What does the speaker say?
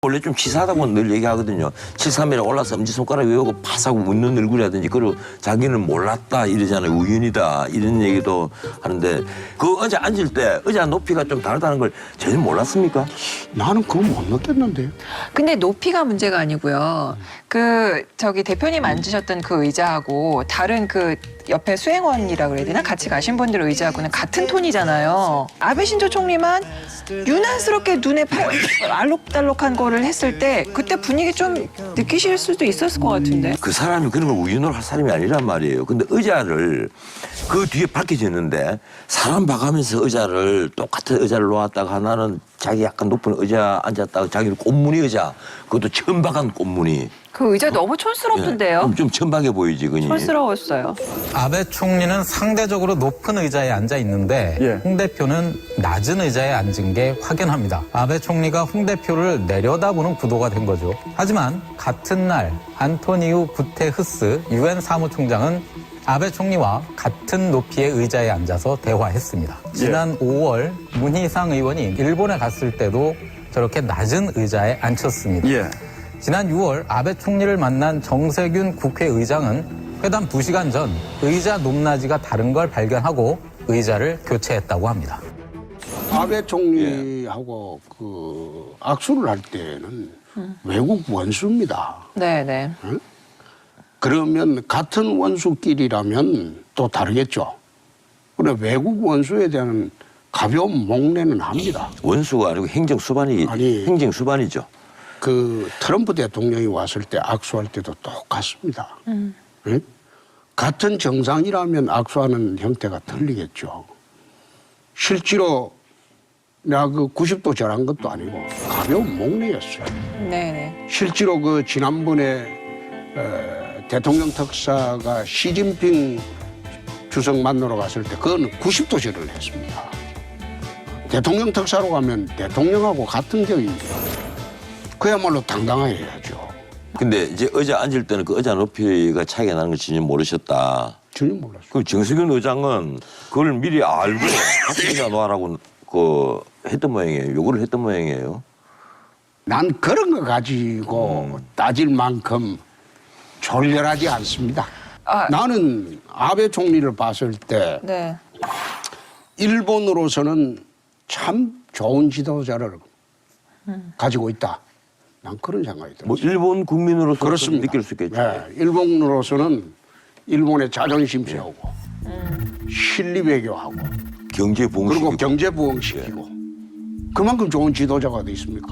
원래 좀 치사하다고 늘 얘기하거든요. 7.3이라 올라서 엄지손가락 외우고 파사고 웃는 얼굴이라든지 그리고 자기는 몰랐다 이러잖아요. 우연이다 이런 얘기도 하는데 그 의자 앉을 때 의자 높이가 좀 다르다는 걸 전혀 몰랐습니까? 나는 그거 못 느꼈는데요. 근데 높이가 문제가 아니고요. 저기 대표님 앉으셨던 그 의자하고 다른 그 옆에 수행원이라 그래야 되나? 같이 가신 분들 의자하고는 같은 톤이잖아요. 아베 신조 총리만 유난스럽게 눈에 알록달록한 거를 했을 때 그때 분위기 좀 느끼실 수도 있었을 것 같은데. 그 사람이 그런 걸 우연으로 할 사람이 아니란 말이에요. 근데 의자를 그 뒤에 밝혀졌는데 사람 봐가면서 의자를 똑같은 의자를 놓았다가 하나는 자기 약간 높은 의자 앉았다가 자기는 꽃무늬 의자 그것도 처음 박은 꽃무늬. 그 의자 너무 촌스럽던데요. 좀 천박해 보이지 그니. 촌스러웠어요. 아베 총리는 상대적으로 높은 의자에 앉아 있는데 홍 대표는 낮은 의자에 앉은 게 확연합니다. 아베 총리가 홍 대표를 내려다보는 구도가 된 거죠. 하지만 같은 날 안토니우 구테흐스 유엔 사무총장은 아베 총리와 같은 높이의 의자에 앉아서 대화했습니다. 지난 5월 문희상 의원이 일본에 갔을 때도 저렇게 낮은 의자에 앉혔습니다. 지난 6월 아베 총리를 만난 정세균 국회의장은 회담 2시간 전 의자 높낮이가 다른 걸 발견하고 의자를 교체했다고 합니다. 아베 총리하고 그 악수를 할 때는 외국 원수입니다. 네네. 그러면 같은 원수끼리라면 또 다르겠죠. 그래 외국 원수에 대한 가벼운 목례는 합니다. 원수가 아니고 행정수반이죠. 그 트럼프 대통령이 왔을 때 악수할 때도 똑같습니다. 응? 같은 정상이라면 악수하는 형태가 틀리겠죠. 실제로 내가 그 90도 절한 것도 아니고 가벼운 목례였어요. 네네. 실제로 그 지난번에 대통령 특사가 시진핑 주석 만나러 갔을 때 그건 90도 절을 했습니다. 대통령 특사로 가면 대통령하고 같은 격입니다. 그야말로 당당하게 해야죠. 근데 이제 의자 앉을 때는 그 의자 높이가 차이가 나는 걸 전혀 모르셨다. 전혀 몰랐어요. 그 정세균 의장은 그걸 미리 알고 같은 의자 놓으라고 했던 모양이에요. 요구를 했던 모양이에요. 난 그런 거 가지고 따질 만큼 졸렬하지 않습니다. 나는 아베 총리를 봤을 때 네. 일본으로서는 참 좋은 지도자를 가지고 있다. 난 그런 생각이 들어요. 뭐 일본 국민으로서 그렇습니다. 느낄 수 있겠죠. 네, 일본으로서는 일본의 자존심 세우고 실리 외교하고 경제 부흥 그리고 경제 부흥시키고 그만큼 좋은 지도자가 돼 있습니까?